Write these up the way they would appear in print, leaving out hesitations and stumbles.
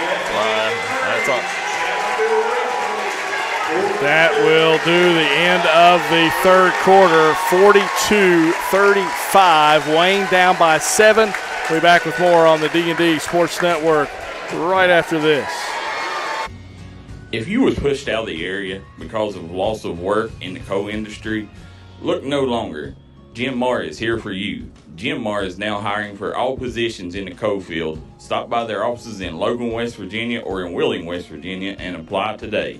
That's all. That will do the end of the third quarter, 42-35. Wayne down by 7. We'll be back with more on the D&D Sports Network right after this. If you were pushed out of the area because of loss of work in the coal industry, look no longer. Jim Marr is here for you. Jim Marr is now hiring for all positions in the coal field. Stop by their offices in Logan, West Virginia or in Wheeling, West Virginia and apply today.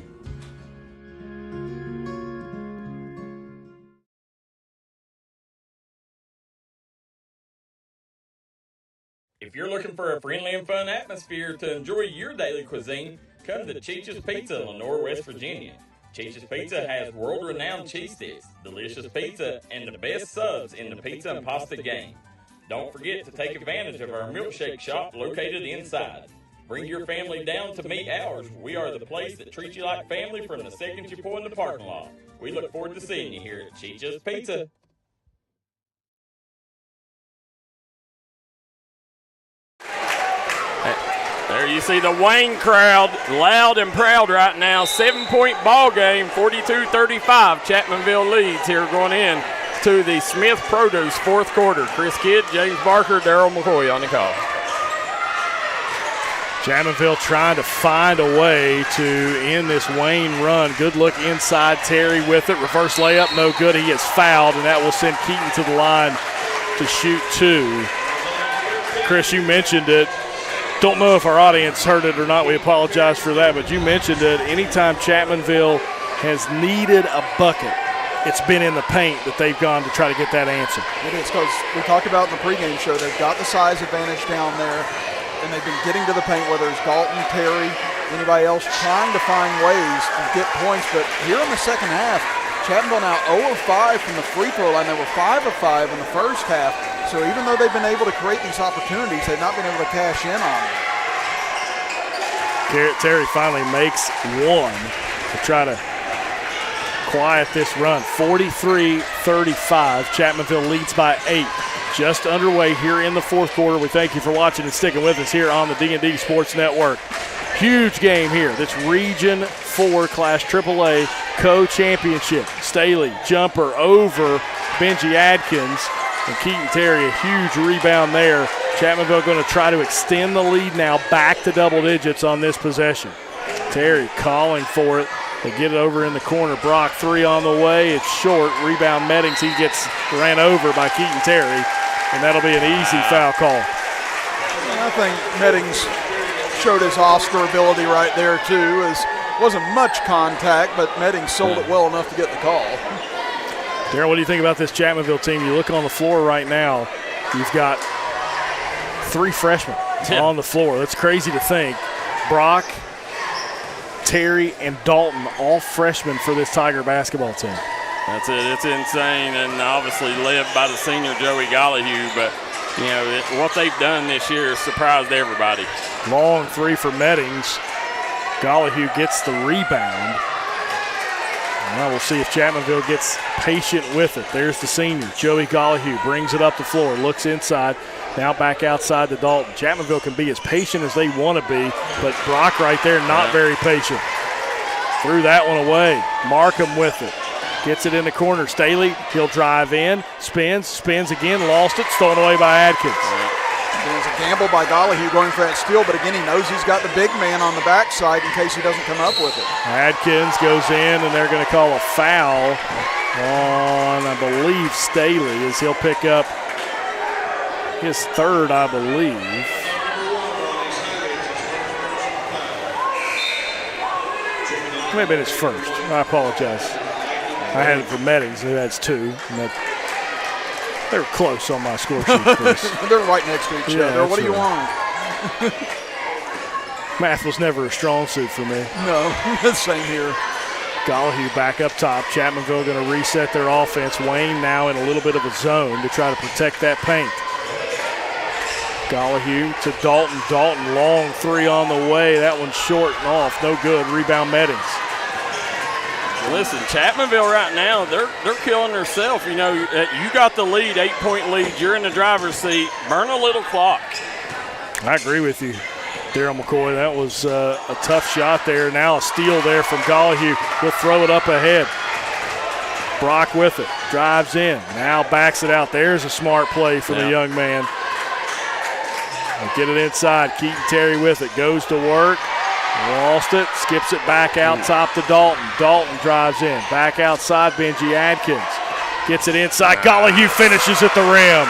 If you're looking for a friendly and fun atmosphere to enjoy your daily cuisine, come to Cheech's Pizza in Lenore, West Virginia. Cheech's Pizza has world-renowned cheese sticks, delicious pizza, and the best subs in the pizza and pasta game. Don't forget to take advantage of our milkshake shop located inside. Bring your family down to meet ours. We are the place that treats you like family from the second you pull in the parking lot. We look forward to seeing you here at Cheech's Pizza. There you see the Wayne crowd loud and proud right now. 7-point ball game, 42-35. Chapmanville leads here going in to the Smith Produce fourth quarter. Chris Kidd, James Barker, Darryl McCoy on the call. Chapmanville trying to find a way to end this Wayne run. Good look inside. Terry with it. Reverse layup, no good. He is fouled, and that will send Keaton to the line to shoot 2. Chris, you mentioned it. Don't know if our audience heard it or not. We apologize for that, but you mentioned it. Anytime Chapmanville has needed a bucket, it's been in the paint that they've gone to try to get that answer. It is, because we talked about in the pregame show, they've got the size advantage down there, and they've been getting to the paint, whether it's Dalton, Terry, anybody else, trying to find ways to get points. But here in the second half, Chapmanville now 0 of 5 from the free throw line. They were 5 of 5 in the first half. So even though they've been able to create these opportunities, they've not been able to cash in on them. Terry finally makes one to try to quiet this run. 43-35. Chapmanville leads by 8. Just underway here in the fourth quarter. We thank you for watching and sticking with us here on the D&D Sports Network. Huge game here. This Region 4 Class AAA Co-Championship. Staley jumper over Benji Adkins. And Keaton Terry, a huge rebound there. Chapmanville going to try to extend the lead now back to double digits on this possession. Terry calling for it. They get it over in the corner. Brock, 3 on the way. It's short. Rebound Meddings. He gets ran over by Keaton Terry, and that'll be an easy foul call. I think Meddings showed his Oscar ability right there, too. It wasn't much contact, but Meddings sold it well enough to get the call. Darryl, what do you think about this Chapmanville team? You look on the floor right now, you've got 3 freshmen on the floor. That's crazy to think. Brock, Terry, and Dalton, all freshmen for this Tiger basketball team. That's it. It's insane, and obviously led by the senior Joey Gollihue. But, you know, what they've done this year has surprised everybody. Long 3 for Meddings. Gollihue gets the rebound. Now we'll see if Chapmanville gets patient with it. There's the senior, Joey Gollihue, brings it up the floor, looks inside, now back outside to Dalton. Chapmanville can be as patient as they want to be, but Brock right there not very patient. Threw that one away. Markham with it. Gets it in the corner. Staley, he'll drive in, spins again, lost it, stolen away by Adkins. There's a gamble by Gollihue going for that steal, but again, he knows he's got the big man on the backside in case he doesn't come up with it. Adkins goes in, and they're going to call a foul on, I believe, Staley, as he'll pick up his 3rd, I believe. May have been his 1st. I apologize. I had it for Meddings, so that's 2. They were close on my score sheet, Chris. They're right next to each other. What do you want? Math was never a strong suit for me. No, same here. Gollihue back up top. Chapmanville going to reset their offense. Wayne now in a little bit of a zone to try to protect that paint. Gollihue to Dalton. Dalton, long 3 on the way. That one's short and off. No good. Rebound Meddings. Listen, Chapmanville right now, they're killing themselves. You know, you got the lead, 8-point lead. You're in the driver's seat. Burn a little clock. I agree with you. Darryl McCoy, that was a tough shot there. Now a steal there from Gollihue. He'll throw it up ahead. Brock with it, drives in, now backs it out. There's a smart play from the young man. They'll get it inside. Keaton Terry with it, goes to work. Lost it, skips it back out top to Dalton. Dalton drives in, back outside Benji Adkins. Gets it inside, Gollihue finishes at the rim.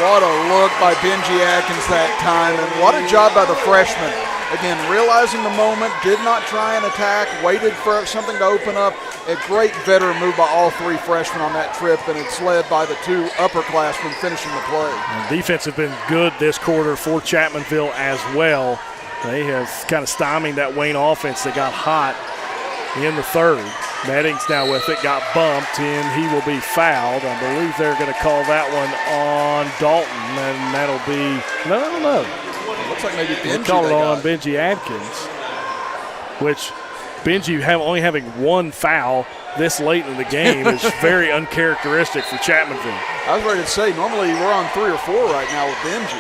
What a look by Benji Adkins that time, and what a job by the freshman. Again, realizing the moment, did not try and attack, waited for something to open up. A great veteran move by all three freshmen on that trip, and it's led by the two upperclassmen finishing the play. And defense have been good this quarter for Chapmanville as well. They have kind of stymied that Wayne offense that got hot in the third. Meddings now with it, got bumped, and he will be fouled. I believe they're going to call that one on Dalton, and that'll be no. It looks like maybe Benji. Call it on Benji Adkins, which Benji only having one foul this late in the game is very uncharacteristic for Chapmanville. I was ready to say, normally we're on 3 or 4 right now with Benji.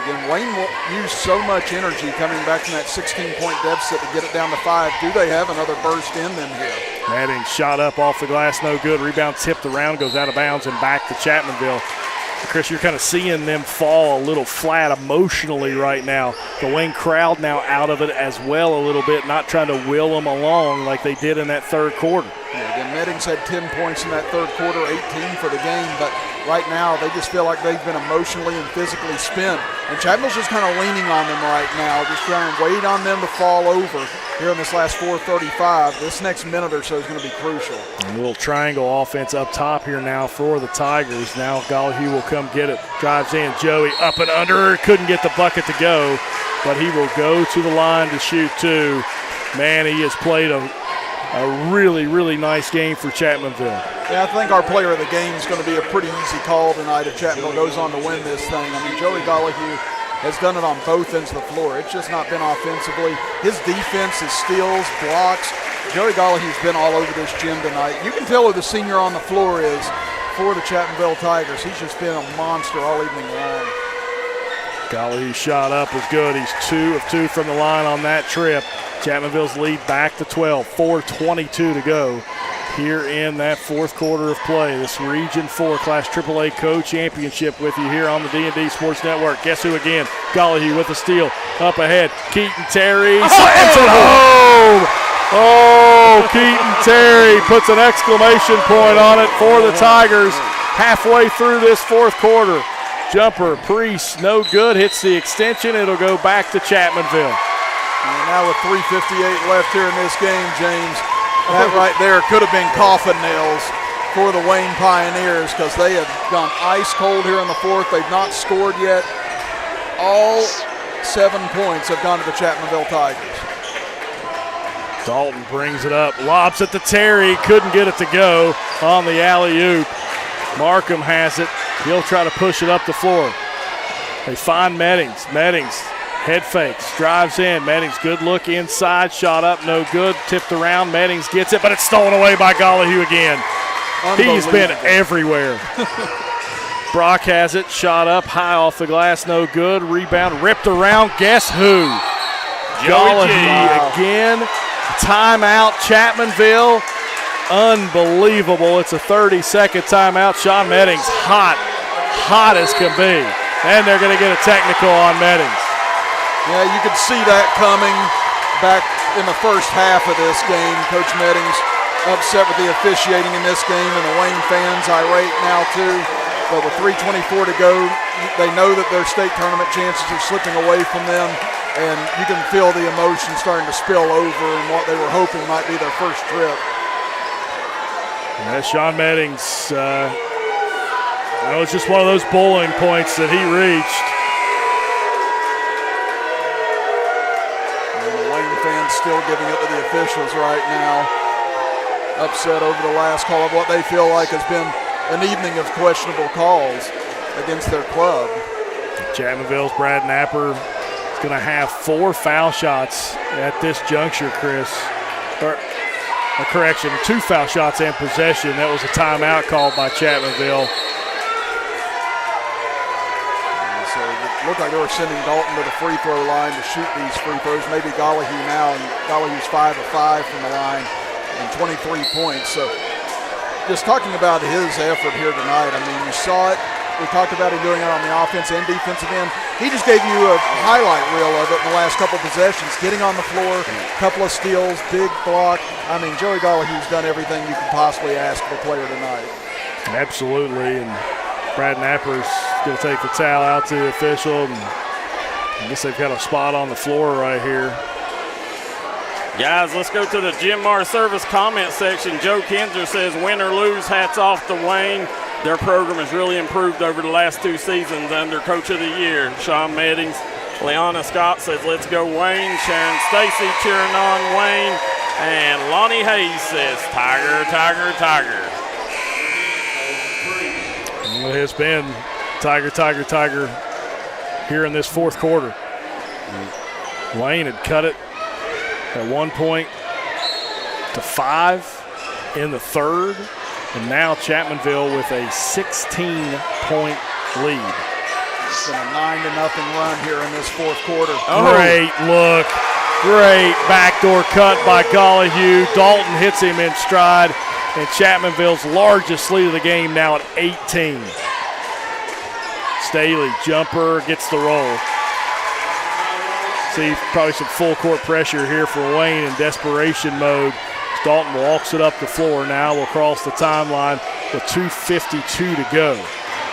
Again, Wayne used so much energy coming back from that 16-point deficit to get it down to 5. Do they have another burst in them here? Meddings shot up off the glass, no good. Rebound tipped around, goes out of bounds and back to Chapmanville. Chris, you're kind of seeing them fall a little flat emotionally right now. The Wayne crowd now out of it as well a little bit, not trying to will them along like they did in that third quarter. Yeah, again, Meddings had 10 points in that third quarter, 18 for the game, but right now they just feel like they've been emotionally and physically spent. And Chapmanville's just kind of leaning on them right now, just trying to wait on them to fall over here in this last 4:35. This next minute or so is going to be crucial. A little triangle offense up top here now for the Tigers. Now Gollihue will come get it. Drives in, Joey up and under. Couldn't get the bucket to go, but he will go to the line to shoot 2. Man, he has played a really, really nice game for Chapmanville. Yeah, I think our player of the game is going to be a pretty easy call tonight if Chapmanville goes on to win this thing. I mean, Joey Gollihue has done it on both ends of the floor. It's just not been offensively. His defense, his steals, blocks. Joey Gollihue's been all over this gym tonight. You can tell who the senior on the floor is for the Chapmanville Tigers. He's just been a monster all evening long. Gollihue's shot up was good. He's 2 of 2 from the line on that trip. Chapmanville's lead back to 12, 4:22 to go here in that fourth quarter of play. This Region 4 Class AAA Co-Championship with you here on the D&D Sports Network. Guess who again? Gollihue with a steal. Up ahead, Keaton Terry slams it home. Oh, Keaton Terry puts an exclamation point on it for the Tigers halfway through this fourth quarter. Jumper, Priest, no good, hits the extension. It'll go back to Chapmanville. And now with 3:58 left here in this game, James, that right there could have been coffin nails for the Wayne Pioneers because they have gone ice cold here in the fourth. They've not scored yet. All 7 points have gone to the Chapmanville Tigers. Dalton brings it up, lobs it to Terry, couldn't get it to go on the alley-oop. Markham has it. He'll try to push it up the floor. They find Meddings. Meddings head fakes, drives in. Meddings, good look inside, shot up, no good. Tipped around, Meddings gets it, but it's stolen away by Gollihue again. He's been everywhere. Brock has it, shot up, high off the glass, no good. Rebound, ripped around, guess who? Gollihue again. Timeout, Chapmanville. Unbelievable. It's a 30-second timeout. Sean Meddings, hot as can be. And they're going to get a technical on Meddings. Yeah, you could see that coming back in the first half of this game. Coach Meddings upset with the officiating in this game, and the Wayne fans irate now too. But with 3:24 to go, they know that their state tournament chances are slipping away from them, and you can feel the emotion starting to spill over in what they were hoping might be their first trip. Yeah, Sean Meddings, it's just one of those bowling points that he reached. Fans still giving it to the officials right now. Upset over the last call of what they feel like has been an evening of questionable calls against their club. Chapmanville's Brad Napper is going to have 4 foul shots at this juncture, Chris. A correction, 2 foul shots and possession. That was a timeout called by Chapmanville. So looked like they were sending Dalton to the free throw line to shoot these free throws. Maybe Gollihue now, and Gollihue's 5 of 5 from the line and 23 points. So just talking about his effort here tonight, I mean, you saw it. We talked about him doing it on the offense and defensive end. He just gave you a highlight reel of it in the last couple possessions, getting on the floor, a couple of steals, big block. I mean, Joey Gollihue's done everything you can possibly ask of a player tonight. Absolutely, and Brad Napper's going to take the towel out to the official, and I guess they've got a spot on the floor right here. Guys, let's go to the Jim Mar Service comment section. Joe Kinzer says, win or lose, hats off to Wayne. Their program has really improved over the last 2 seasons under Coach of the Year, Sean Meddings. Leanna Scott says, let's go Wayne. Sharon Stacy cheering on Wayne. And Lonnie Hayes says, Tiger, Tiger, Tiger. Well, it's been Tiger, Tiger, Tiger here in this fourth quarter. Wayne had cut it at one point to 5 in the third. And now Chapmanville with a 16-point lead. It's been a 9-0 run here in this fourth quarter. Great look. Great backdoor cut by Gollihue. Dalton hits him in stride. And Chapmanville's largest lead of the game now at 18. Staley, jumper, gets the roll. See probably some full court pressure here for Wayne in desperation mode. Dalton walks it up the floor now. Will cross the timeline with 2:52 to go.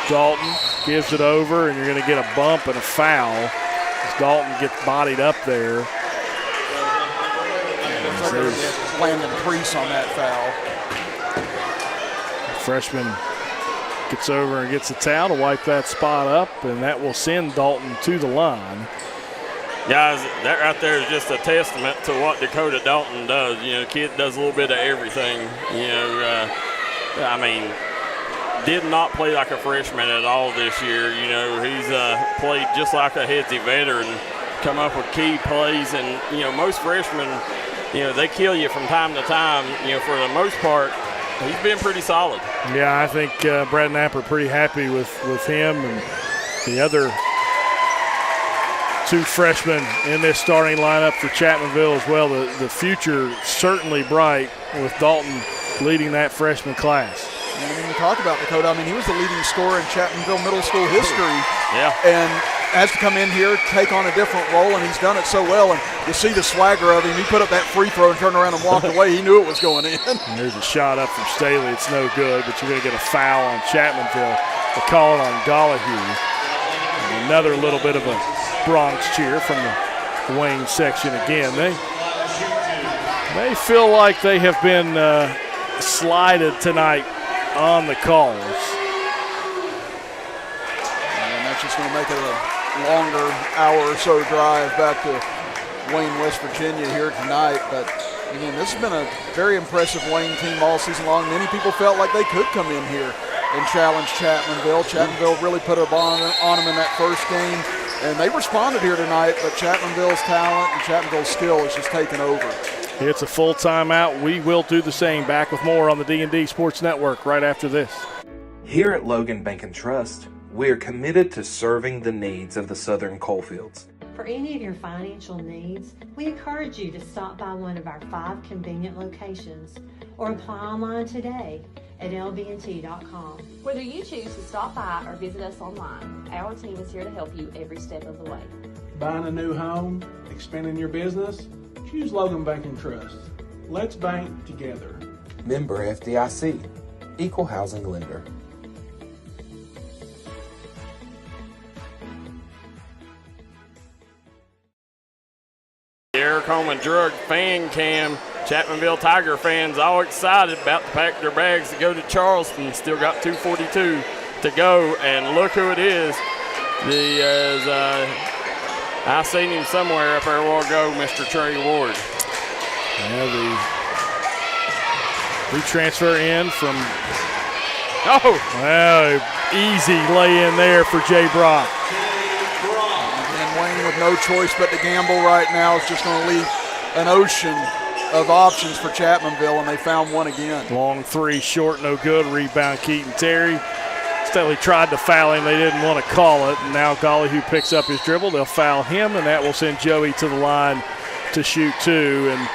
Dalton gives it over, and you're going to get a bump and a foul as Dalton gets bodied up there. Landon Priest on that foul. The freshman gets over and gets a towel to wipe that spot up, and that will send Dalton to the line. Guys, that right there is just a testament to what Dakota Dalton does. You know, the kid does a little bit of everything. You know, I mean, did not play like a freshman at all this year. You know, he's played just like a headsy veteran, come up with key plays. And, you know, most freshmen, you know, they kill you from time to time. You know, for the most part, he's been pretty solid. Yeah, I think Brad Napper pretty happy with him and the other 2 freshmen in this starting lineup for Chapmanville as well. The future certainly bright with Dalton leading that freshman class. And when you talk about Dakota, I mean, he was the leading scorer in Chapmanville middle school history. Yeah. And has to come in here, take on a different role, and he's done it so well. And you see the swagger of him. He put up that free throw and turned around and walked away. He knew it was going in. And there's a shot up from Staley. It's no good, but you're going to get a foul on Chapmanville. They call it on Gollihue. And another little bit of a Bronx cheer from the Wayne section again. They feel like they have been slided tonight on the calls. And that's just going to make it a longer hour or so drive back to Wayne, West Virginia here tonight. But again, this has been a very impressive Wayne team all season long. Many people felt like they could come in here and challenge Chapmanville. Chapmanville really put a bomb on them in that first game. And they responded here tonight, but Chapmanville's talent and Chapmanville's skill has just taken over. It's a full timeout. We will do the same. Back with more on the D&D Sports Network right after this. Here at Logan Bank and Trust, we are committed to serving the needs of the Southern Coalfields. For any of your financial needs, we encourage you to stop by one of our 5 convenient locations or apply online today at lbnt.com. Whether you choose to stop by or visit us online, our team is here to help you every step of the way. Buying a new home, expanding your business? Choose Logan Bank and Trust. Let's bank together. Member FDIC, Equal Housing Lender. Eric Holman Drug fan cam. Chapmanville Tiger fans all excited about to pack their bags to go to Charleston. Still got 2:42 to go, and look who it is. I seen him somewhere up there a while ago, Mr. Trey Ward. Yeah, the transfer in from, easy lay in there for Jay Brock. And Wayne with no choice but to gamble right now. It's just going to leave an ocean of options for Chapmanville, and they found one again. Long 3, short, no good. Rebound, Keaton Terry. Staley tried to foul him. They didn't want to call it. And now Gollyhue picks up his dribble. They'll foul him, and that will send Joey to the line to shoot 2. And,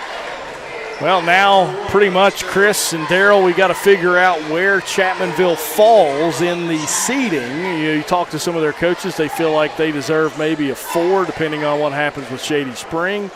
well, now pretty much Chris and Darryl, we got to figure out where Chapmanville falls in the seeding. You talk to some of their coaches. They feel like they deserve maybe a 4, depending on what happens with Shady Spring.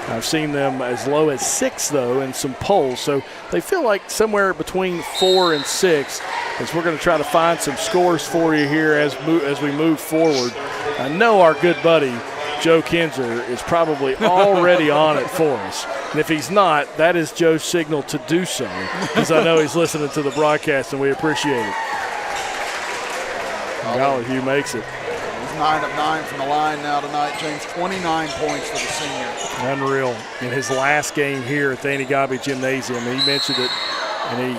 I've seen them as low as 6, though, in some polls. So they feel like somewhere between 4 and 6, as we're going to try to find some scores for you here as we move forward. I know our good buddy Joe Kinzer is probably already on it for us. And if he's not, that is Joe's signal to do so, because I know he's listening to the broadcast, and we appreciate it. Gollyhue makes it. 9 of 9 from the line now tonight, James. 29 points for the senior. Unreal. In his last game here at the Antigaba Gymnasium, he mentioned it, and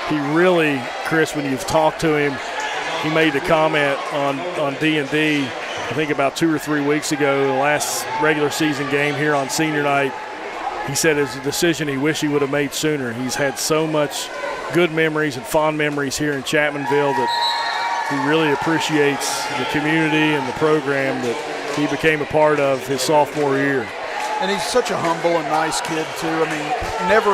he really, Chris, when you've talked to him, he made the comment on D&D, I think about 2 or 3 weeks ago, the last regular season game here on senior night. He said it was a decision he wished he would have made sooner. He's had so much good memories and fond memories here in Chapmanville that he really appreciates the community and the program that he became a part of his sophomore year. And he's such a humble and nice kid, too. I mean, never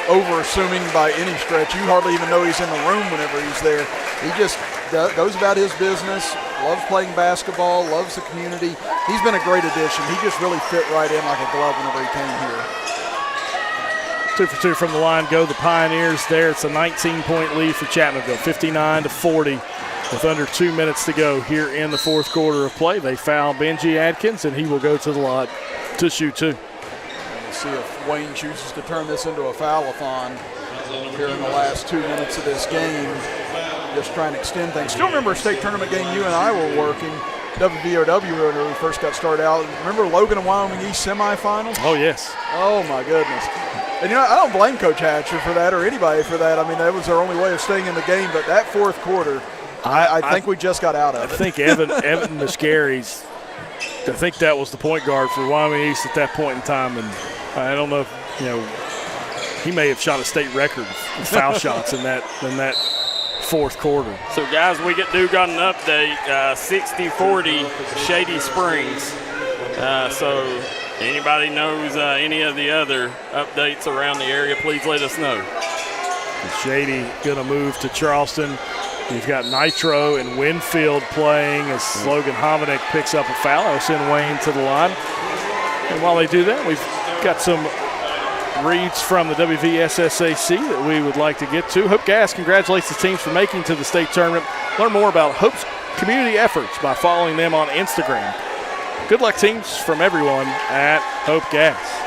over-assuming by any stretch. You hardly even know he's in the room whenever he's there. He just goes about his business, loves playing basketball, loves the community. He's been a great addition. He just really fit right in like a glove whenever he came here. 2 for 2 from the line go the Pioneers there. It's a 19-point lead for Chapmanville, 59-40. With under 2 minutes to go here in the fourth quarter of play. They foul Benji Adkins, and he will go to the line to shoot 2. And we'll see if Wayne chooses to turn this into a foul-a-thon here in the last 2 minutes of this game. Just trying to extend things. Still remember a state tournament game you and I were working, WVOW, when we first got started out. Remember Logan and Wyoming East semifinals? Oh, yes. Oh, my goodness. And, you know, I don't blame Coach Hatcher for that or anybody for that. I mean, that was their only way of staying in the game. But that fourth quarter, I think we just got out of it. I think Evan Muscari's, I think that was the point guard for Wyoming East at that point in time. And I don't know if, you know, he may have shot a state record of foul shots in that fourth quarter. So, guys, we got an update, 60-40 Shady Springs. So anybody knows any of the other updates around the area, please let us know. Shady going to move to Charleston. You've got Nitro and Winfield playing as Logan Hominick picks up a foul. I'll send Wayne to the line. And while they do that, we've got some reads from the WVSSAC that we would like to get to. Hope Gas congratulates the teams for making to the state tournament. Learn more about Hope's community efforts by following them on Instagram. Good luck, teams, from everyone at Hope Gas.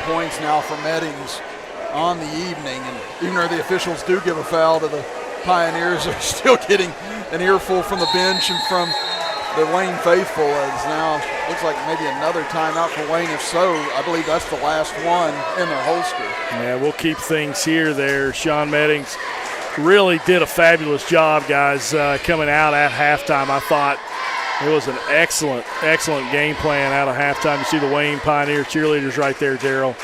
Points now for Meddings on the evening, and even though the officials do give a foul to the Pioneers, they're still getting an earful from the bench and from the Wayne faithful, as now looks like maybe another timeout for Wayne. If so, I believe that's the last one in their holster. Yeah, we'll keep things here there. Sean Meddings really did a fabulous job, guys, coming out at halftime. I thought it was an excellent game plan out of halftime. You see the Wayne Pioneer cheerleaders right there, Darryl.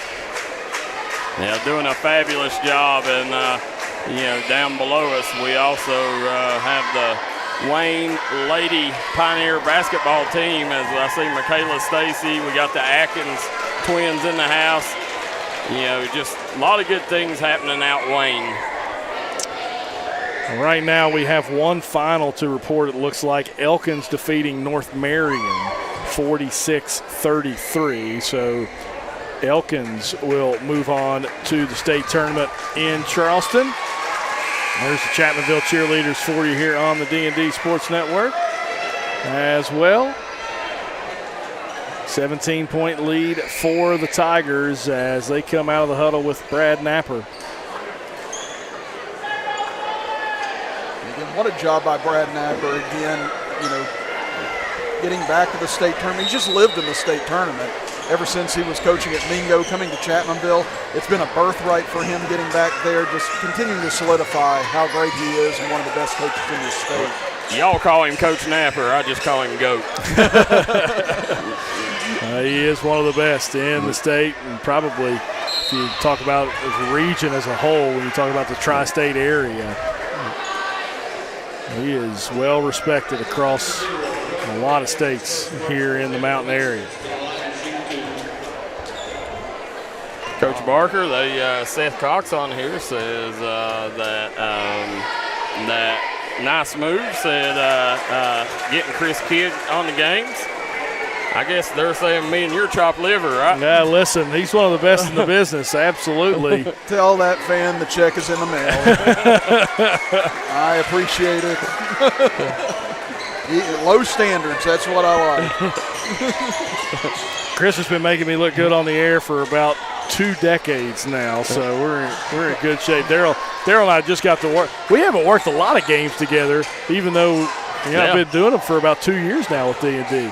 Yeah, doing a fabulous job. And, you know, down below us, we also have the Wayne Lady Pioneer basketball team. As I see Michaela Stacy, we got the Atkins twins in the house. You know, just a lot of good things happening out Wayne. Right now we have one final to report. It looks like Elkins defeating North Marion 46-33. So Elkins will move on to the state tournament in Charleston. There's the Chapmanville cheerleaders for you here on the D&D Sports Network as well. 17-point lead for the Tigers as they come out of the huddle with Brad Napper. What a job by Brad Napper again, you know, getting back to the state tournament. He just lived in the state tournament. ever since he was coaching at Mingo, coming to Chapmanville. It's been a birthright for him getting back there, just continuing to solidify how great he is and one of the best coaches in this state. Y'all call him Coach Napper. I just call him GOAT. He is one of the best in the state, and probably if you talk about the region as a whole, when you talk about the tri-state area, he is well respected across a lot of states here in the mountain area. Coach Barker, Seth Cox on here says that nice move, said getting Chris Kidd on the games. I guess they're saying me and your chopped liver, right? Yeah, listen, he's one of the best in the business, absolutely. Tell that fan the check is in the mail. I appreciate it. Low standards, that's what I like. Chris has been making me look good on the air for about 2 decades now, so we're in good shape. Darryl and I just got to work. We haven't worked a lot of games together, even though I've been doing them for about 2 years now with D&D.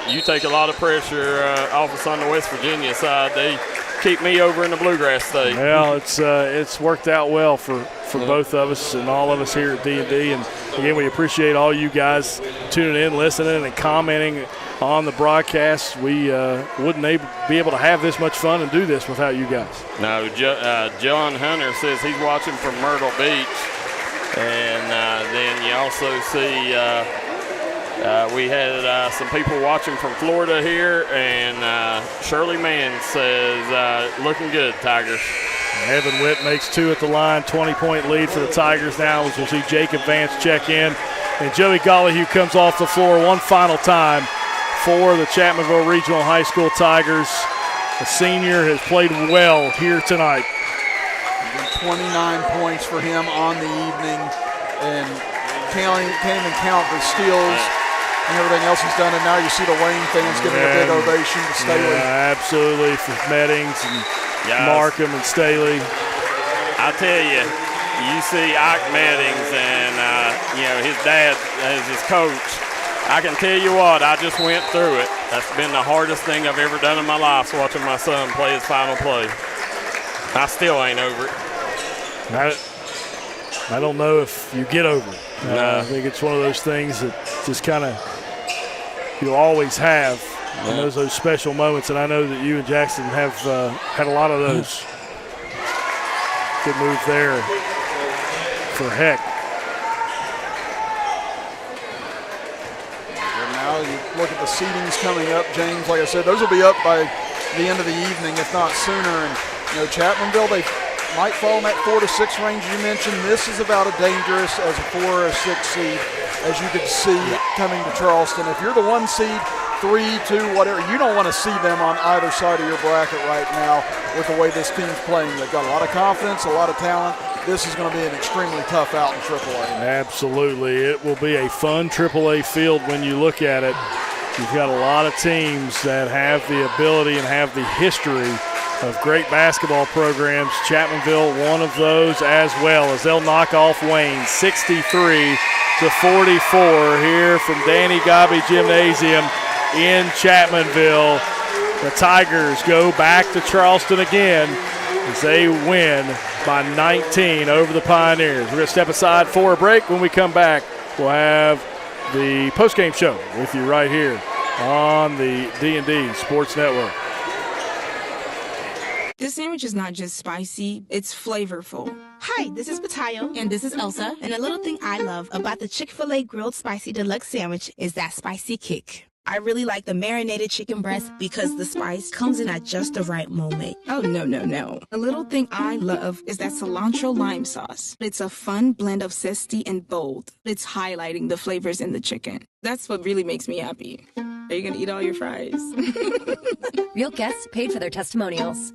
You take a lot of pressure off us on the West Virginia side. They keep me over in the Bluegrass State. Well, it's worked out well for both of us and all of us here at D&D. And again, we appreciate all you guys tuning in, listening, and commenting on the broadcast. We wouldn't be able to have this much fun and do this without you guys. No, John Hunter says he's watching from Myrtle Beach. And then you also see we had some people watching from Florida here, and Shirley Mann says, looking good, Tigers. Evan Witt makes 2 at the line, 20-point lead for the Tigers now, as we'll see Jacob Vance check in. And Joey Gollihue comes off the floor one final time for the Chapmanville Regional High School Tigers. The senior has played well here tonight. 29 points for him on the evening, and can't even count the steals and everything else he's done. And now you see the Wayne fans giving a big ovation to Staley. Yeah, absolutely, for Meddings and Markham and Staley. I tell you, you see Ike Meddings and his dad as his coach. I can tell you what, I just went through it. That's been the hardest thing I've ever done in my life, watching my son play his final play. I still ain't over it. I don't know if you get over it. I think it's one of those things that just kind of you'll always have. And those special moments, and I know that you and Jackson have had a lot of those. Good move there for Heck. And now you look at the seedings coming up, James. Like I said, those will be up by the end of the evening, if not sooner. And Chapmanville, they might fall in that 4 to 6 range you mentioned. This is about as dangerous as a 4 or 6 seed as you could see coming to Charleston. If you're the 1 seed, 3, 2, whatever, you don't want to see them on either side of your bracket right now with the way this team's playing. They've got a lot of confidence, a lot of talent. This is going to be an extremely tough out in AAA. Absolutely. It will be a fun AAA field when you look at it. You've got a lot of teams that have the ability and have the history of great basketball programs. Chapmanville, one of those as well, as they'll knock off Wayne 63-44 here from Danny Gobby Gymnasium in Chapmanville. The Tigers go back to Charleston again as they win by 19 over the Pioneers. We're going to step aside for a break. When we come back, we'll have the postgame show with you right here on the D&D Sports Network. This sandwich is not just spicy, it's flavorful. Hi, this is Batayo. And this is Elsa. And a little thing I love about the Chick-fil-A Grilled Spicy Deluxe Sandwich is that spicy kick. I really like the marinated chicken breast because the spice comes in at just the right moment. Oh, no. A little thing I love is that cilantro lime sauce. It's a fun blend of zesty and bold. It's highlighting the flavors in the chicken. That's what really makes me happy. Are you going to eat all your fries? Real guests paid for their testimonials.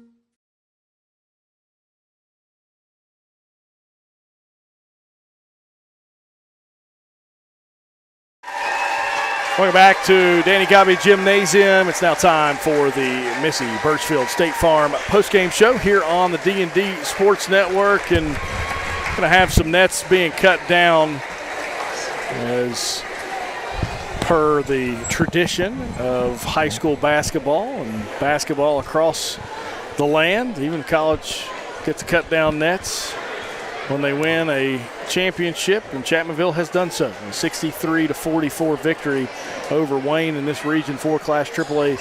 Welcome back to Danny Gobby Gymnasium. It's now time for the Missy Birchfield State Farm postgame show here on the D&D Sports Network. And going to have some nets being cut down as per the tradition of high school basketball and basketball across the land. Even college gets to cut down nets when they win a championship, and Chapmanville has done so. A 63-44 victory over Wayne in this Region 4 Class AAA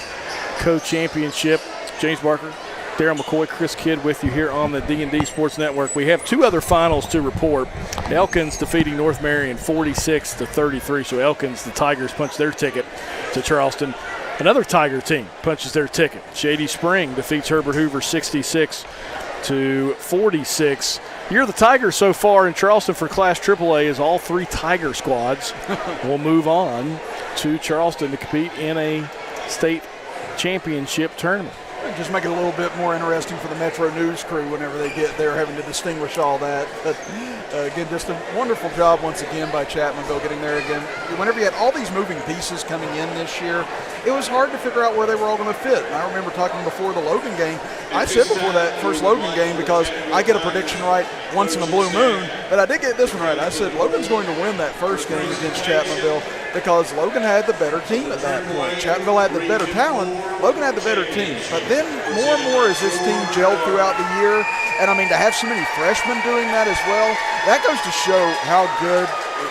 co-championship. James Barker, Darryl McCoy, Chris Kidd with you here on the D&D Sports Network. We have two other finals to report. Elkins defeating North Marion 46-33. So Elkins, the Tigers, punched their ticket to Charleston. Another Tiger team punches their ticket. Shady Spring defeats Herbert Hoover 66-46. You're the Tigers so far in Charleston for Class AAA is all three Tiger squads will move on to Charleston to compete in a state championship tournament. Just make it a little bit more interesting for the Metro News crew whenever they get there, having to distinguish all that. But again, just a wonderful job once again by Chapmanville getting there again. Whenever you had all these moving pieces coming in this year, it was hard to figure out where they were all going to fit. And I remember talking before the Logan game. I said before that first Logan game, because I get a prediction right once in a blue moon, but I did get this one right. I said Logan's going to win that first game against Chapmanville because Logan had the better team at that point. Chapmanville had the better talent. Logan had the better team. But then more and more as this team gelled throughout the year, and I mean to have so many freshmen doing that as well, that goes to show how good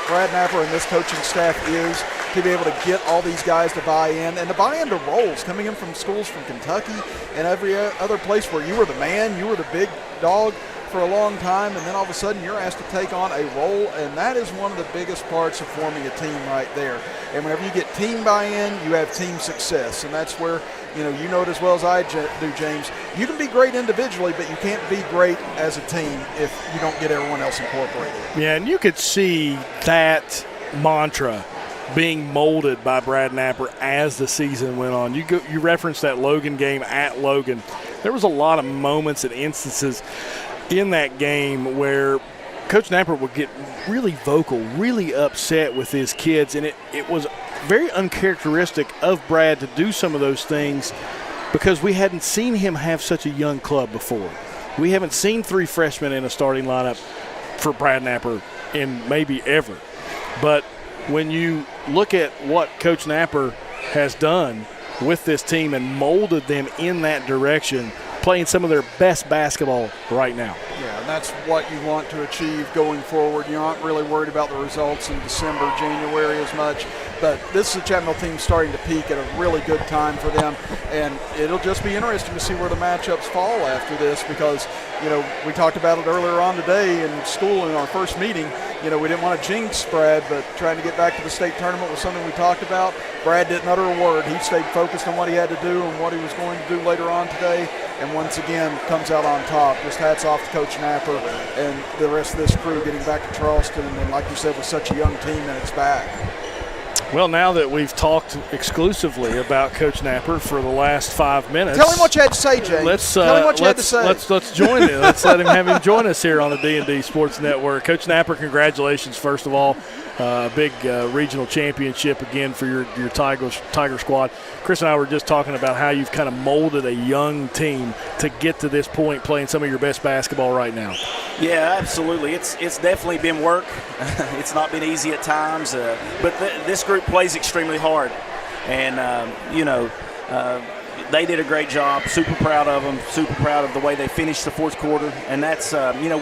Brad Napper and this coaching staff is to be able to get all these guys to buy in and to buy into roles coming in from schools from Kentucky and every other place where you were the man, you were the big dog for a long time, and then all of a sudden you're asked to take on a role, and that is one of the biggest parts of forming a team right there. And whenever you get team buy-in, you have team success, and that's where, you know it as well as I do, James. You can be great individually, but you can't be great as a team if you don't get everyone else incorporated. Yeah, and you could see that mantra being molded by Brad Napper as the season went on. You referenced that Logan game at Logan. There was a lot of moments and instances in that game where Coach Napper would get really vocal, really upset with his kids, and it was very uncharacteristic of Brad to do some of those things because we hadn't seen him have such a young club before. We haven't seen three freshmen in a starting lineup for Brad Napper in maybe ever. But when you look at what Coach Napper has done with this team and molded them in that direction, playing some of their best basketball right now. Yeah, and that's what you want to achieve going forward. You're not really worried about the results in December, January as much, but this is a Chapmanville team starting to peak at a really good time for them, and it'll just be interesting to see where the matchups fall after this because, we talked about it earlier on today in school in our first meeting. We didn't want to jinx Brad, but trying to get back to the state tournament was something we talked about. Brad didn't utter a word. He stayed focused on what he had to do and what he was going to do later on today, and once again comes out on top. Just hats off to Coach Napper and the rest of this crew getting back to Charleston, and like you said, with such a young team and it's back. Well, now that we've talked exclusively about Coach Napper for the last 5 minutes, tell him what you had to say, James. Tell him what you had to say. Let's join him. Let's have him join us here on the D&D Sports Network. Coach Napper, congratulations, first of all. Big regional championship again for your Tiger squad. Chris and I were just talking about how you've kind of molded a young team to get to this point playing some of your best basketball right now. Yeah, absolutely. It's definitely been work. It's not been easy at times, but this group plays extremely hard. And, they did a great job. Super proud of them. Super proud of the way they finished the fourth quarter. And that's,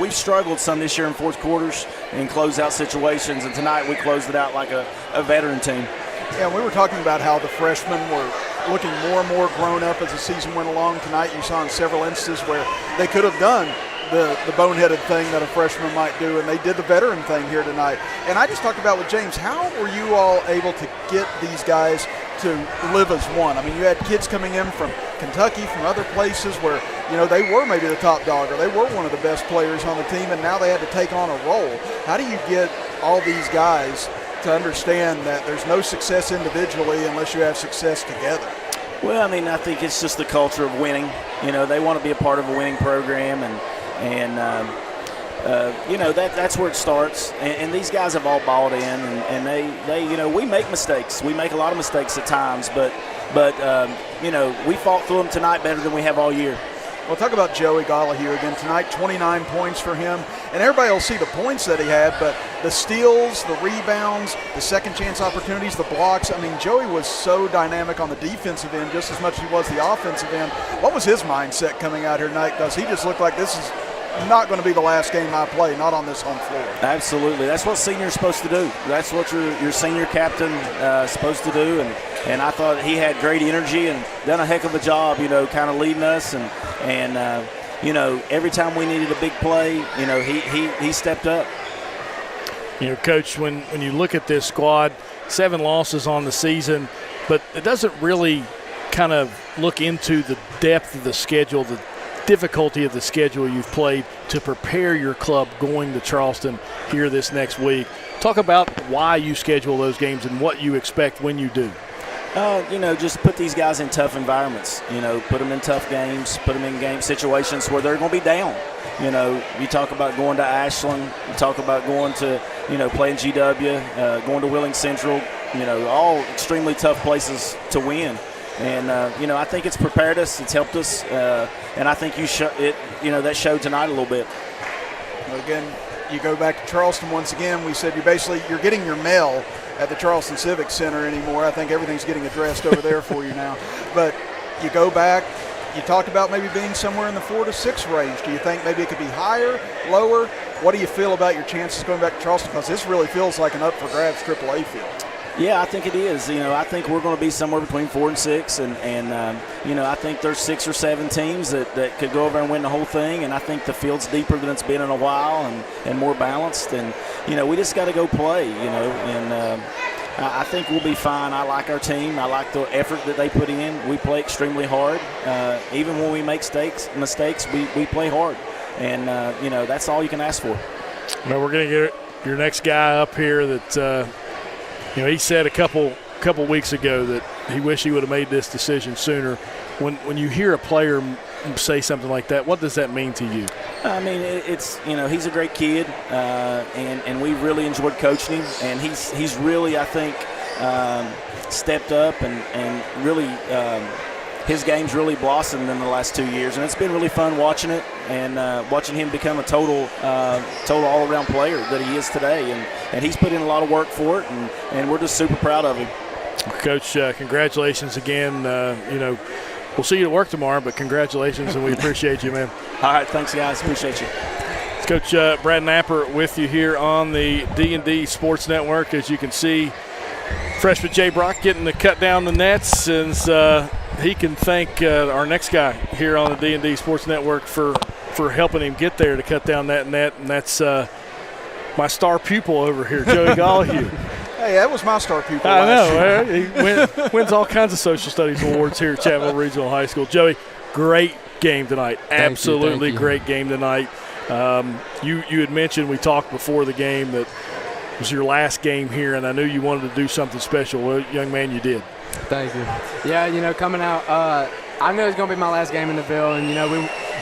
we've struggled some this year in fourth quarters in closeout situations. And tonight we closed it out like a veteran team. Yeah, we were talking about how the freshmen were looking more and more grown up as the season went along. Tonight you saw in several instances where they could have done the boneheaded thing that a freshman might do, and they did the veteran thing here tonight. And I just talked about with James, how were you all able to get these guys to live as one? I mean, you had kids coming in from Kentucky, from other places where, they were maybe the top dog or they were one of the best players on the team, and now they had to take on a role. How do you get all these guys to understand that there's no success individually unless you have success together? Well, I mean, I think it's just the culture of winning. They want to be a part of a winning program, and that's where it starts. And these guys have all bought in, and they we make mistakes. We make a lot of mistakes at times, but we fought through them tonight better than we have all year. Well, talk about Joey Gollahue again tonight, 29 points for him. And everybody will see the points that he had, but the steals, the rebounds, the second chance opportunities, the blocks. I mean, Joey was so dynamic on the defensive end just as much as he was the offensive end. What was his mindset coming out here tonight? Because he just looked like this is not going to be the last game I play, not on this home floor. Absolutely. That's what senior's supposed to do. That's what your senior captain supposed to do. And I thought he had great energy and done a heck of a job, kind of leading us. And every time we needed a big play, he stepped up. Coach, when you look at this squad, 7 losses on the season, but it doesn't really kind of look into the depth of the schedule, the difficulty of the schedule you've played to prepare your club going to Charleston here this next week. Talk about why you schedule those games and what you expect when you do. Just put these guys in tough environments. Put them in tough games, put them in game situations where they're going to be down. You talk about going to Ashland, you talk about going to, playing GW, going to Wheeling Central, all extremely tough places to win. And, I think it's prepared us, it's helped us, and I think that showed tonight a little bit. Again, you go back to Charleston once again. We said you're getting your mail at the Charleston Civic Center anymore. I think everything's getting addressed over there for you now. But you go back, you talked about maybe being somewhere in the 4 to 6 range. Do you think maybe it could be higher, lower? What do you feel about your chances going back to Charleston? Because this really feels like an up-for-grabs AAA field. Yeah, I think it is. I think we're going to be somewhere between 4 and 6, and I think there's 6 or 7 teams that could go over and win the whole thing, and I think the field's deeper than it's been in a while and more balanced, and we just got to go play, and I think we'll be fine. I like our team. I like the effort that they put in. We play extremely hard. Even when we make mistakes, we play hard, and that's all you can ask for. Well, we're going to get your next guy up here that. He said a couple weeks ago that he wished he would have made this decision sooner. When you hear a player say something like that, what does that mean to you? I mean, it's he's a great kid, and we really enjoyed coaching him, and he's really, I think, stepped up and really his game's really blossomed in the last 2 years, and it's been really fun watching it and watching him become a total all-around player that he is today, and he's put in a lot of work for it, and we're just super proud of him. Coach, congratulations again. We'll see you at work tomorrow, but congratulations, and we appreciate you, man. All right, thanks, guys. Appreciate you. It's Coach Brad Napper with you here on the D&D Sports Network. As you can see, freshman Jay Brock getting to cut down the nets, and he can thank our next guy here on the D&D Sports Network for helping him get there to cut down that net, and that's my star pupil over here, Joey Gollahue. Hey, that was my star pupil I last know. year. He wins all kinds of social studies awards here at Chapel Regional High School. Joey, great game tonight. Absolutely great game tonight. You had mentioned, we talked before the game, that it was your last game here, and I knew you wanted to do something special. Well, young man, you did. Thank you. Yeah, coming out, I knew it was going to be my last game in the Ville, and, we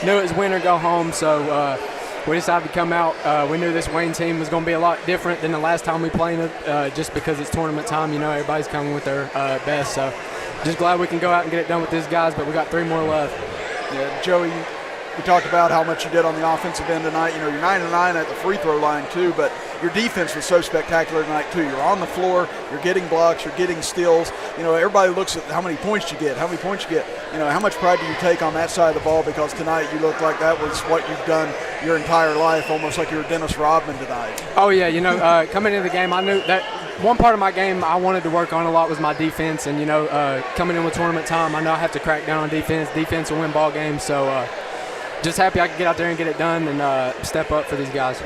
knew it was win or go home, so we decided to come out. We knew this Wayne team was going to be a lot different than the last time we played it, just because it's tournament time. Everybody's coming with their best, so just glad we can go out and get it done with these guys, but we got 3 more left. Yeah, Joey, we talked about how much you did on the offensive end tonight. You're 9-9 at the free throw line too, but your defense was so spectacular tonight too. You're on the floor, you're getting blocks, you're getting steals. Everybody looks at how many points you get, how much pride do you take on that side of the ball, because tonight you looked like that was what you've done your entire life, almost like you were Dennis Rodman tonight. Oh yeah, coming into the game, I knew that one part of my game I wanted to work on a lot was my defense, and coming in with tournament time, I know I have to crack down on defense. Defense will win ball games, so just happy I could get out there and get it done and step up for these guys.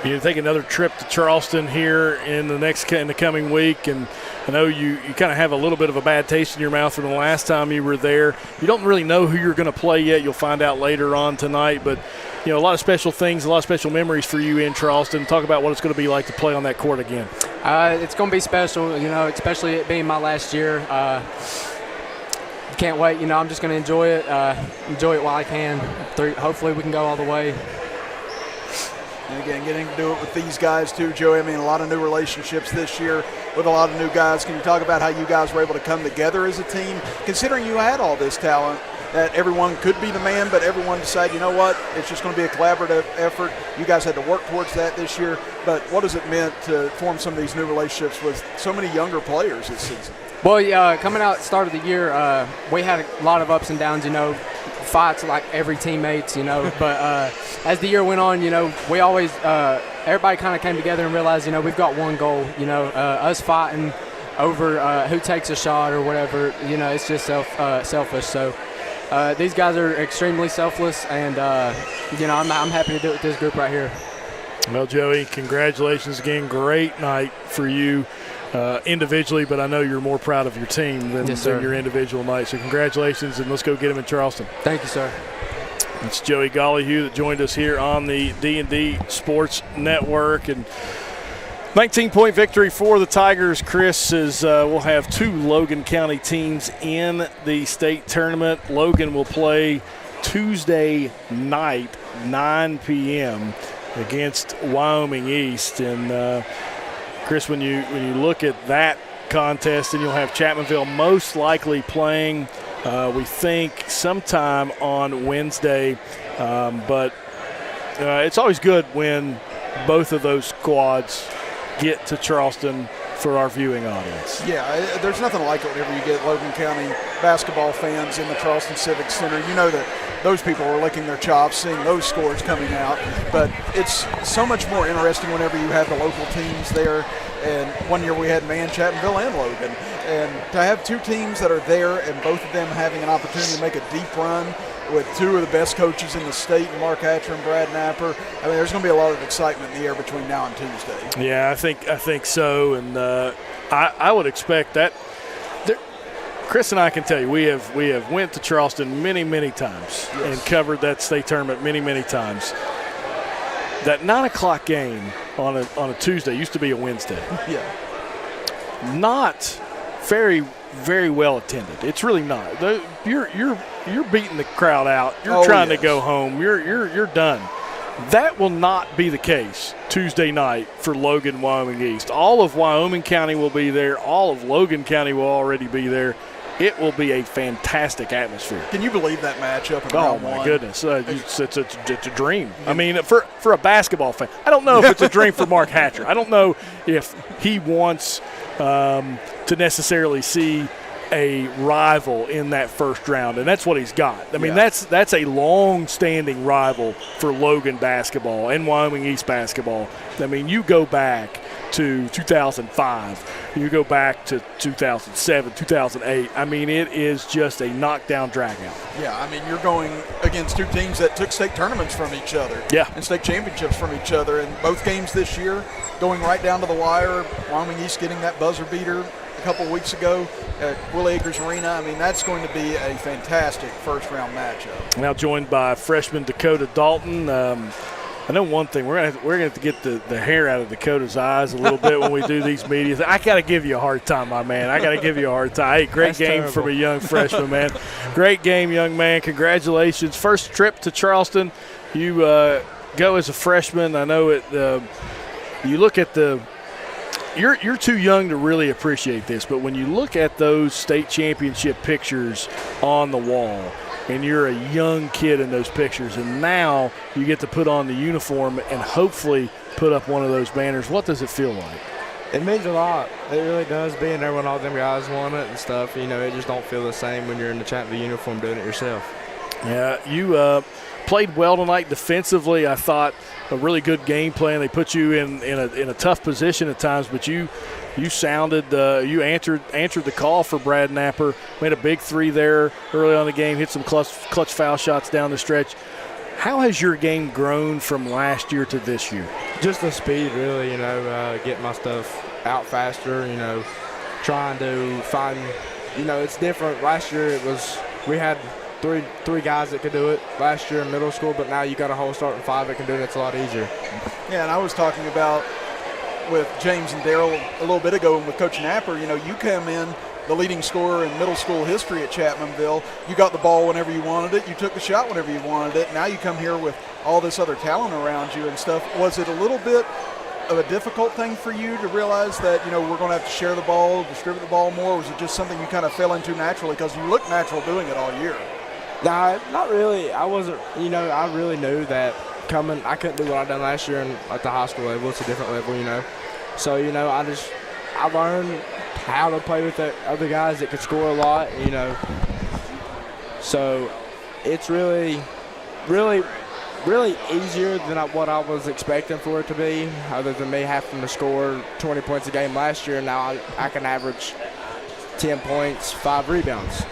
You take another trip to Charleston here in the coming week, and I know you kind of have a little bit of a bad taste in your mouth from the last time you were there. You don't really know who you're going to play yet. You'll find out later on tonight, but a lot of special things, a lot of special memories for you in Charleston. Talk about what it's going to be like to play on that court again. It's going to be special, especially it being my last year. Can't wait. I'm just going to enjoy it while I can. Hopefully we can go all the way. And again, getting to do it with these guys too, Joey. I mean, a lot of new relationships this year with a lot of new guys. Can you talk about how you guys were able to come together as a team, considering you had all this talent, that everyone could be the man, but everyone decided, you know what, it's just going to be a collaborative effort. You guys had to work towards that this year, but what has it meant to form some of these new relationships with so many younger players this season? Well, coming out at the start of the year, we had a lot of ups and downs, fights like every teammates, but as the year went on, we always everybody kind of came together and realized, we've got one goal, us fighting over who takes a shot or whatever, it's just selfish. So these guys are extremely selfless, and I'm happy to do it with this group right here. Well, Joey, congratulations again. Great night for you individually, but I know you're more proud of your team than your individual night. So congratulations, and let's go get them in Charleston. Thank you, sir. It's Joey Gollyhue that joined us here on the D&D Sports Network. And 19-point victory for the Tigers. Chris we'll have 2 Logan County teams in the state tournament. Logan will play Tuesday night, 9 p.m. against Wyoming East. And Chris, when you look at that contest, then you'll have Chapmanville most likely playing, we think, sometime on Wednesday. But it's always good when both of those squads get to Charleston for our viewing audience. Yeah, there's nothing like it whenever you get Logan County basketball fans in the Charleston Civic Center. You know that those people are licking their chops seeing those scores coming out. But it's so much more interesting whenever you have the local teams there. And one year we had Chapmanville and Logan. And to have 2 teams that are there and both of them having an opportunity to make a deep run with 2 of the best coaches in the state, Mark Hatcher and Brad Napper, I mean, there's going to be a lot of excitement in the air between now and Tuesday. Yeah, I think so. And I would expect that. Chris and I can tell you we have went to Charleston many times and covered that state tournament many times. That 9 o'clock game on a Tuesday used to be a Wednesday. Yeah. Not very well attended. It's really not. You're beating the crowd out. You're trying to go home. You're done. That will not be the case Tuesday night for Logan, Wyoming East. All of Wyoming County will be there. All of Logan County will already be there. It will be a fantastic atmosphere. Can you believe that matchup in round one? Oh, my goodness. It's a dream. I mean, for a basketball fan. I don't know if it's a dream for Mark Hatcher. I don't know if he wants to necessarily see a rival in that first round, and that's what he's got. I mean, that's a long-standing rival for Logan basketball and Wyoming East basketball. I mean, you go back to 2005, you go back to 2007, 2008. I mean, it is just a knockdown dragout. Yeah, I mean, you're going against 2 teams that took state tournaments from each other. Yeah. And state championships from each other. And both games this year going right down to the wire. Wyoming East getting that buzzer beater a couple of weeks ago at Willie Acres Arena. I mean, that's going to be a fantastic first-round matchup. Now joined by freshman Dakota Dalton. I know one thing, we're gonna have to get the hair out of Dakota's eyes a little bit when we do these media. I got to give you a hard time, my man. I got to give you a hard time. Hey, great That's game terrible. from a young freshman, man. Great game, young man. Congratulations. First trip to Charleston. You go as a freshman. I know it. You look at you're too young to really appreciate this, but when you look at those state championship pictures on the wall, and you're a young kid in those pictures, and now you get to put on the uniform and hopefully put up one of those banners. What does it feel like? It means a lot. It really does, being there when all them guys won it and stuff. You know, it just don't feel the same when you're in the Chapmanville uniform doing it yourself. Yeah, you played well tonight defensively. I thought a really good game plan. They put you in a tough position at times, but you sounded, you answered the call for Brad Napper. Made a big 3 there early on in the game. Hit some clutch foul shots down the stretch. How has your game grown from last year to this year? Just the speed, really. Getting my stuff out faster. Trying to find. It's different. Last year we had three guys that could do it last year in middle school, but now you got a whole starting 5 that can do it. It's a lot easier. Yeah, and I was talking about with James and Darryl a little bit ago and with Coach Napper, you come in the leading scorer in middle school history at Chapmanville. You got the ball whenever you wanted it. You took the shot whenever you wanted it. Now you come here with all this other talent around you and stuff. Was it a little bit of a difficult thing for you to realize that, we're going to have to share the ball, distribute the ball more? Or was it just something you kind of fell into naturally because you look natural doing it all year? Nah, not really. I wasn't, I really knew that coming, I couldn't do what I done last year at the high school level. It's a different level, So, I learned how to play with the other guys that could score a lot, So it's really, really, really easier than what I was expecting for it to be, other than me having to score 20 points a game last year. Now I can average 10 points, 5 rebounds.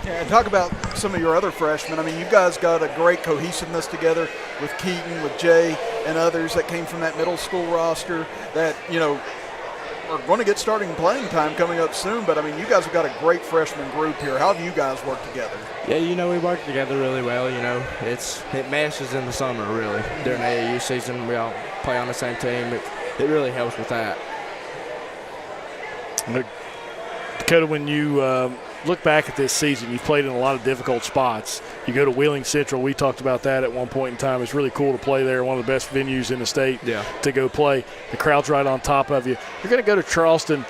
Yeah, and talk about some of your other freshmen. I mean, you guys got a great cohesiveness together with Keaton, with Jay, and others that came from that middle school roster that, are going to get starting playing time coming up soon. But, I mean, you guys have got a great freshman group here. How have you guys worked together? Yeah, we work together really well. It meshes in the summer, really. During the AAU season, we all play on the same team. It really helps with that. Dakota, when you look back at this season, you've played in a lot of difficult spots. You go to Wheeling Central. We talked about that at one point in time. It's really cool to play there, one of the best venues in the state to go play. The crowd's right on top of you. You're going to go to Charleston.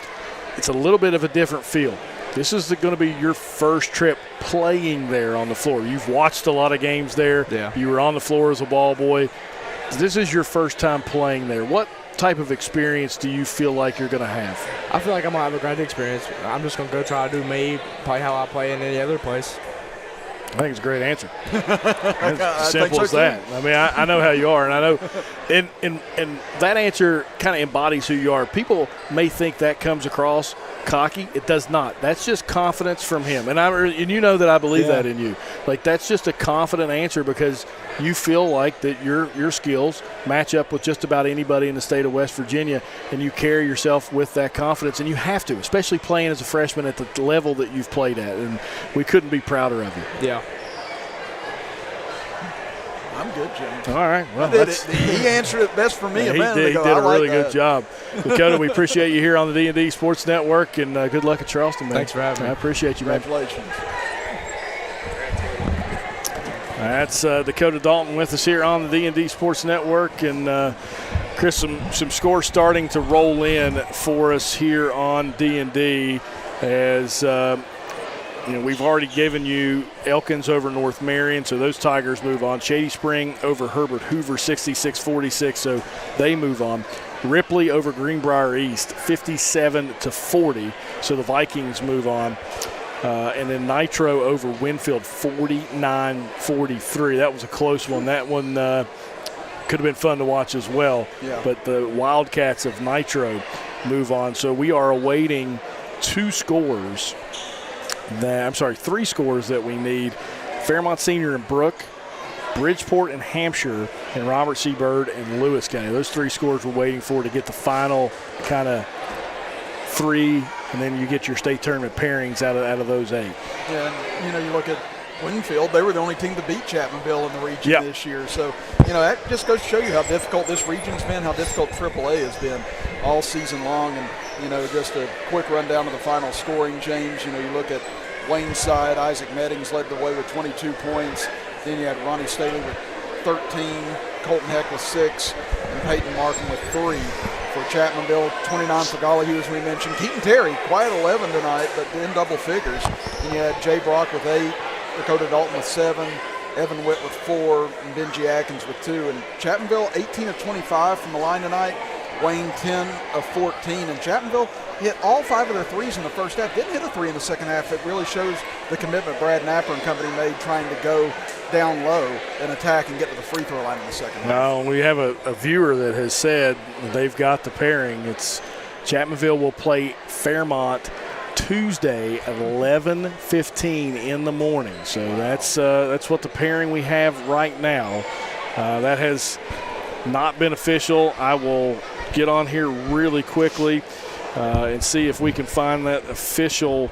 It's a little bit of a different feel. This is going to be your first trip playing there on the floor. You've watched a lot of games there. Yeah. You were on the floor as a ball boy. This is your first time playing there. What type of experience do you feel like you're going to have? I feel like I'm going to have a great experience. I'm just going to go try to do me, play how I play in any other place. I think it's a great answer. As simple as that. I mean, I know how you are, and I know, and that answer kind of embodies who you are. People may think that comes across cocky. It does not. That's just confidence from him, and you know that I believe that in you. Like, that's just a confident answer because you feel like that your skills match up with just about anybody in the state of West Virginia, and you carry yourself with that confidence, and you have to, especially playing as a freshman at the level that you've played at, and we couldn't be prouder of you. Yeah. I'm good, Jim. All right. Well, he answered it best for me a minute ago. He did a really good job. Dakota, we appreciate you here on the D&D Sports Network, and good luck at Charleston, man. Thanks for having me. I appreciate you, man. Congratulations. That's Dakota Dalton with us here on the D&D Sports Network. And, Chris, some scores starting to roll in for us here on D&D as we've already given you Elkins over North Marion, so those Tigers move on. Shady Spring over Herbert Hoover, 66-46, so they move on. Ripley over Greenbrier East, 57-40, so the Vikings move on. And then Nitro over Winfield, 49-43. That was a close one. That one could have been fun to watch as well. Yeah. But the Wildcats of Nitro move on. So we are awaiting three scores that we need. Fairmont Senior and Brook, Bridgeport and Hampshire, and Robert C. Byrd and Lewis County. Those 3 scores we're waiting for to get the final kind of 3, and then you get your state tournament pairings out of those 8. Yeah, and, you look at Winfield, they were the only team to beat Chapmanville in the region this year. So, that just goes to show you how difficult this region's been, how difficult AAA has been all season long. And, just a quick rundown of the final scoring, James. You look at Wayne's side, Isaac Meddings led the way with 22 points. Then you had Ronnie Staley with 13, Colton Heck with 6, and Peyton Markham with 3. For Chapmanville, 29 for Gollyhue, as we mentioned. Keaton Terry, quiet 11 tonight, but in double figures. And you had Jay Brock with 8, Dakota Dalton with 7, Evan Witt with 4, and Benji Atkins with 2. And Chapmanville, 18 of 25 from the line tonight. Wayne, 10 of 14. And Chapmanville hit all 5 of their threes in the first half. Didn't hit a 3 in the second half. It really shows the commitment Brad Napper and company made trying to go down low and attack and get to the free throw line in the second half. Now, we have a viewer that has said they've got the pairing. It's Chapmanville will play Fairmont Tuesday at 11:15 in the morning. So that's what the pairing we have right now. That has not been official. I will get on here really quickly and see if we can find that official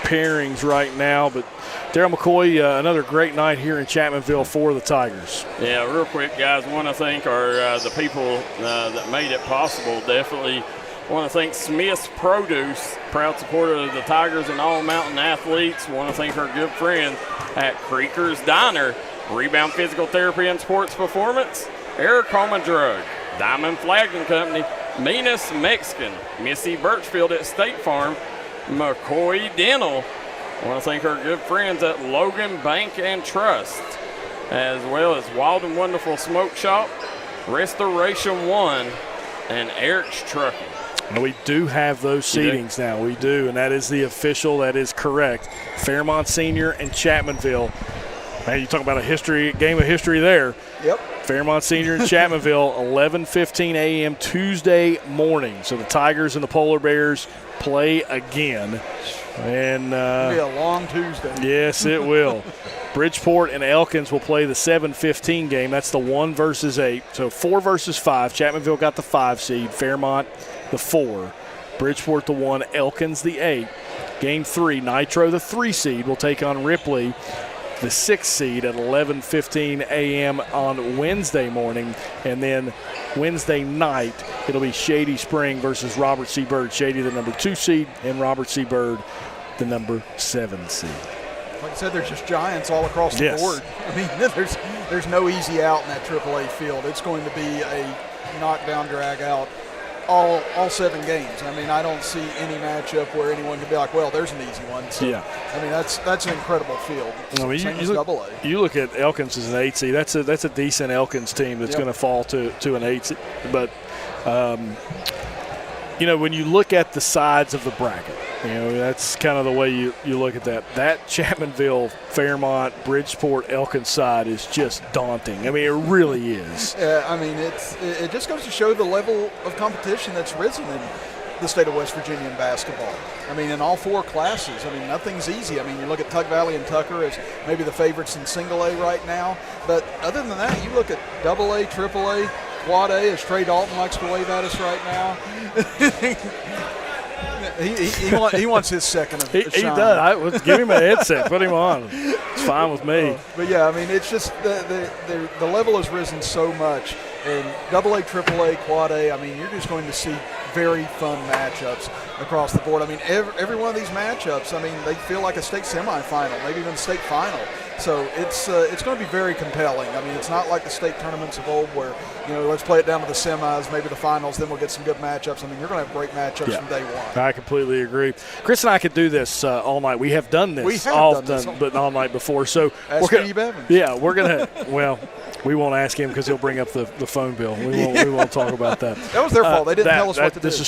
pairings right now. But Darryl McCoy, another great night here in Chapmanville for the Tigers. Yeah, real quick, guys, want to thank the people that made it possible. Definitely I want to thank Smith's Produce, proud supporter of the Tigers and all mountain athletes. I want to thank our good friend at Creeker's Diner, Rebound Physical Therapy and Sports Performance, Eric Coleman Drug, Diamond Flagging Company, Menace Mexican, Missy Birchfield at State Farm, McCoy Dental. I want to thank our good friends at Logan Bank and Trust, as well as Wild and Wonderful Smoke Shop, Restoration One, and Eric's Trucking. And we do have those seedings now. We do, and that is the official. That is correct. Fairmont Senior and Chapmanville. Man, you talk about a game of history there. Yep. Fairmont Senior and Chapmanville, 11:15 a.m. Tuesday morning. So the Tigers and the Polar Bears play again. And it'll be a long Tuesday. Yes, it will. Bridgeport and Elkins will play the 7:15 game. That's the 1 versus 8. So 4 versus 5. Chapmanville got the 5 seed. Fairmont the 4. Bridgeport the 1. Elkins the 8. Game 3, Nitro the 3 seed will take on Ripley, the 6th seed, at 11:15 a.m. on Wednesday morning. And then Wednesday night, it'll be Shady Spring versus Robert C. Byrd. Shady the number 2 seed and Robert C. Byrd the number 7 seed. Like I said, there's just giants all across the board. I mean, there's no easy out in that AAA field. It's going to be a knockdown, drag out all 7 games. I mean, I don't see any matchup where anyone can be like, well, there's an easy one. So, yeah. I mean, that's an incredible field. I mean, Same as AA. You look at Elkins as an 8 seed. That's a decent Elkins team that's going to fall to an 8 seed. But, when you look at the sides of the bracket, that's kind of the way you look at that. That Chapmanville, Fairmont, Bridgeport, Elkins side is just daunting. I mean, it really is. I mean, it just goes to show the level of competition that's risen in the state of West Virginia in basketball. I mean, in all 4 classes, I mean, nothing's easy. I mean, you look at Tug Valley and Tucker as maybe the favorites in single A right now. But other than that, you look at AA, AAA, Quad A, as Trey Dalton likes to wave at us right now. He wants his second of He does. Give him a headset. Put him on. It's fine with me. But, yeah, I mean, it's just the level has risen so much. And AA, AAA, Quad A, I mean, you're just going to see very fun matchups across the board. I mean, every one of these matchups, I mean, they feel like a state semifinal, maybe even a state final. So it's going to be very compelling. I mean, it's not like the state tournaments of old where, let's play it down to the semis, maybe the finals, then we'll get some good matchups. I mean, you're going to have great matchups from day one. I completely agree. Chris and I could do this all night. We have done this often, but all night before. So ask Steve Evans. Yeah, we're going to – well, we won't ask him because he'll bring up the phone bill. We won't talk about that. That was their fault. They didn't tell us what to do. This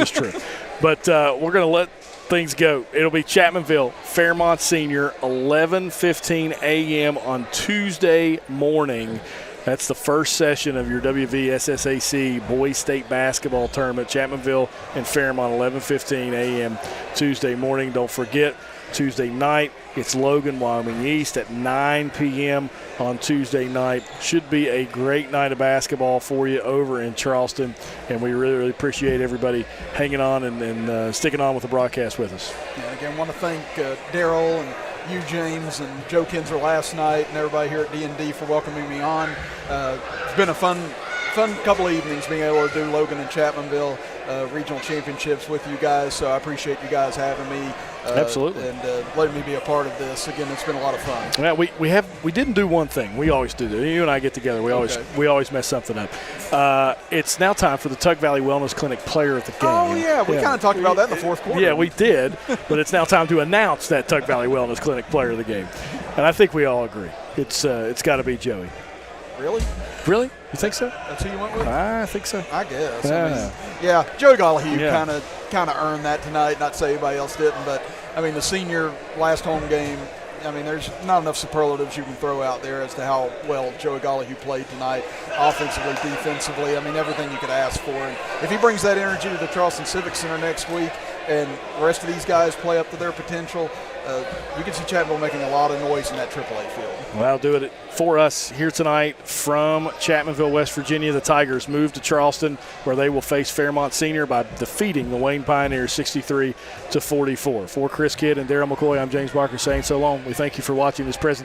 is true. But we're going to let things go. It'll be Chapmanville, Fairmont Senior, 11:15 a.m. on Tuesday morning. That's the first session of your WVSSAC Boys State Basketball Tournament. Chapmanville and Fairmont, 11:15 a.m. Tuesday morning. Don't forget, Tuesday night, it's Logan, Wyoming East at 9 p.m. on Tuesday night. Should be a great night of basketball for you over in Charleston, and we really, really appreciate everybody hanging on and sticking on with the broadcast with us. Yeah, again, I want to thank Darryl and you, James, and Joe Kinzer last night, and everybody here at D&D for welcoming me on. It's been a fun couple of evenings being able to do Logan and Chapmanville regional championships with you guys, so I appreciate you guys having me. Absolutely. And letting me be a part of this. Again, it's been a lot of fun. Yeah, we didn't do one thing. We always do. You and I get together. We always mess something up. It's now time for the Tug Valley Wellness Clinic Player of the Game. Oh, yeah. We kind of talked about that in the fourth quarter. Yeah, we did. But it's now time to announce that Tug Valley Wellness Clinic Player of the Game. And I think we all agree. It's got to be Joey. Really? Really? You think so? That's who you went with? I think so. I guess. Yeah. I mean, Joey Gollahue kind of earned that tonight. Not to say anybody else didn't, but I mean the senior last home game. I mean, there's not enough superlatives you can throw out there as to how well Joey Gollahue played tonight, offensively, defensively. I mean, everything you could ask for. And if he brings that energy to the Charleston Civic Center next week, and the rest of these guys play up to their potential, you can see Chapmanville making a lot of noise in that AAA field. Well, that'll do it for us here tonight from Chapmanville, West Virginia. The Tigers move to Charleston, where they will face Fairmont Senior by defeating the Wayne Pioneers 63-44. For Chris Kidd and Darryl McCoy, I'm James Barker saying so long. We thank you for watching this presentation.